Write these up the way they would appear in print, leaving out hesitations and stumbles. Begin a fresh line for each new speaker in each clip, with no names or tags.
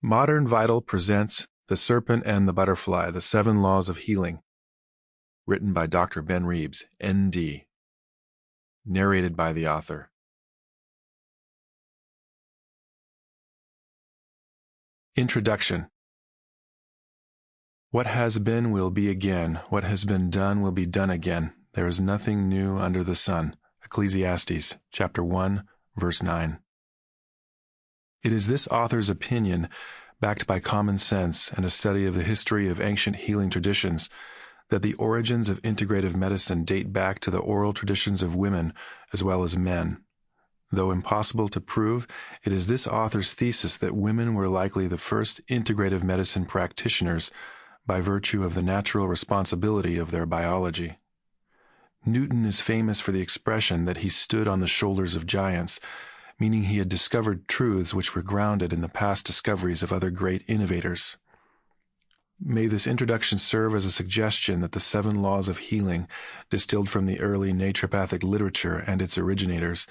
Modern Vital presents The Serpent and the Butterfly, The 7 Laws of Healing, written by Dr. Ben Reebs, ND, narrated by the author. Introduction. What has been will be again. What has been done will be done again. There is nothing new under the sun. Ecclesiastes, chapter 1, verse 9. It is this author's opinion, backed by common sense and a study of the history of ancient healing traditions, that the origins of integrative medicine date back to the oral traditions of women as well as men. Though impossible to prove, it is this author's thesis that women were likely the first integrative medicine practitioners by virtue of the natural responsibility of their biology. Newton is famous for the expression that he stood on the shoulders of giants, meaning he had discovered truths which were grounded in the past discoveries of other great innovators. May this introduction serve as a suggestion that the 7 laws of healing, distilled from the early naturopathic literature and its originators,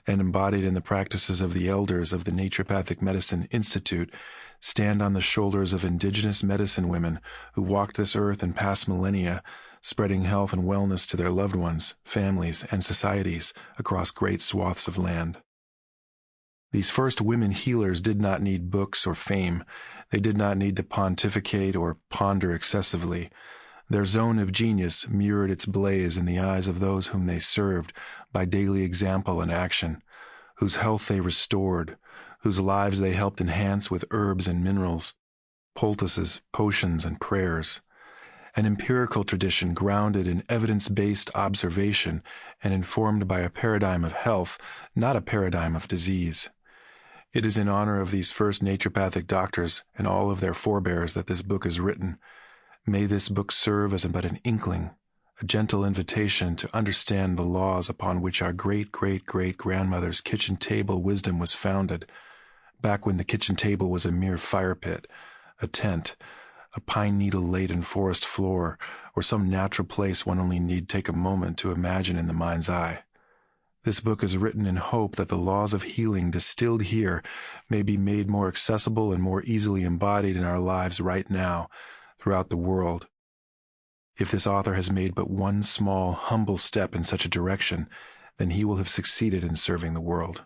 and embodied in the practices of the elders of the Naturopathic Medicine Institute, stand on the shoulders of indigenous medicine women who walked this earth in past millennia, spreading health and wellness to their loved ones, families, and societies across great swaths of land. These first women healers did not need books or fame. They did not need to pontificate or ponder excessively. Their zone of genius mirrored its blaze in the eyes of those whom they served by daily example and action, whose health they restored, whose lives they helped enhance with herbs and minerals, poultices, potions, and prayers. An empirical tradition grounded in evidence-based observation and informed by a paradigm of health, not a paradigm of disease. It is in honor of these first naturopathic doctors and all of their forebears that this book is written. May this book serve as but an inkling, a gentle invitation to understand the laws upon which our great-great-great-grandmother's kitchen table wisdom was founded, back when the kitchen table was a mere fire pit, a tent, a pine needle-laden forest floor, or some natural place one only need take a moment to imagine in the mind's eye. This book is written in hope that the laws of healing distilled here may be made more accessible and more easily embodied in our lives right now, throughout the world. If this author has made but one small, humble step in such a direction, then he will have succeeded in serving the world.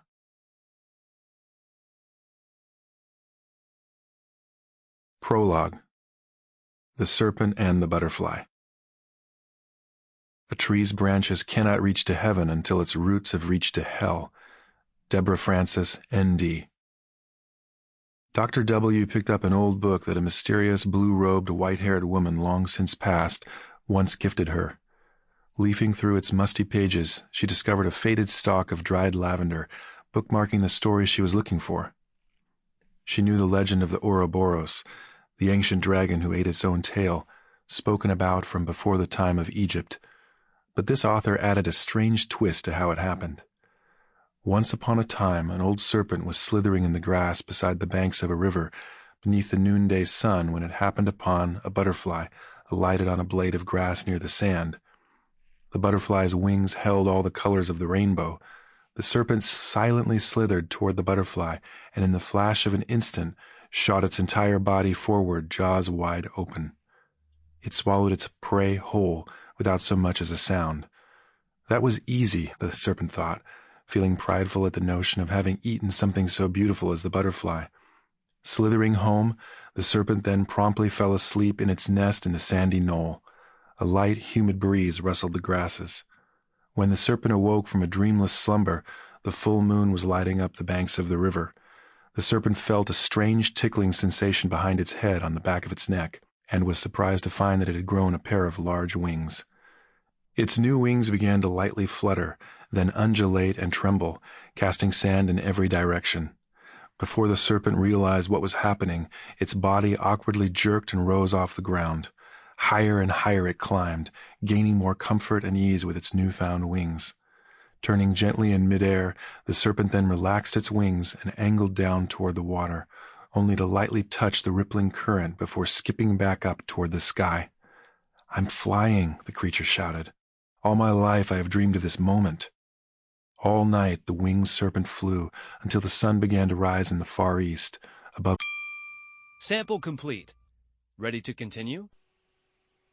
Prologue. The Serpent and the Butterfly. A tree's branches cannot reach to heaven until its roots have reached to hell. Deborah Francis, N.D. Dr. W. picked up an old book that a mysterious blue-robed, white-haired woman long since passed once gifted her. Leafing through its musty pages, she discovered a faded stalk of dried lavender, bookmarking the story she was looking for. She knew the legend of the Ouroboros, the ancient dragon who ate its own tail, spoken about from before the time of Egypt. But this author added a strange twist to how it happened. Once upon a time, an old serpent was slithering in the grass beside the banks of a river, beneath the noonday sun, when it happened upon a butterfly alighted on a blade of grass near the sand. The butterfly's wings held all the colors of the rainbow. The serpent silently slithered toward the butterfly, and in the flash of an instant shot its entire body forward, jaws wide open. It swallowed its prey whole, without so much as a sound. That was easy, the serpent thought, feeling prideful at the notion of having eaten something so beautiful as the butterfly. Slithering home, the serpent then promptly fell asleep in its nest in the sandy knoll. A light, humid breeze rustled the grasses. When the serpent awoke from a dreamless slumber, the full moon was lighting up the banks of the river. The serpent felt a strange tickling sensation behind its head on the back of its neck, and was surprised to find that it had grown a pair of large wings. Its new wings began to lightly flutter, then undulate and tremble, casting sand in every direction. Before the serpent realized what was happening, its body awkwardly jerked and rose off the ground. Higher and higher it climbed, gaining more comfort and ease with its newfound wings. Turning gently in midair, the serpent then relaxed its wings and angled down toward the water, only to lightly touch the rippling current before skipping back up toward the sky. "I'm flying," the creature shouted. "All my life I have dreamed of this moment." All night the winged serpent flew until the sun began to rise in the far east, above
Sample complete. Ready to continue?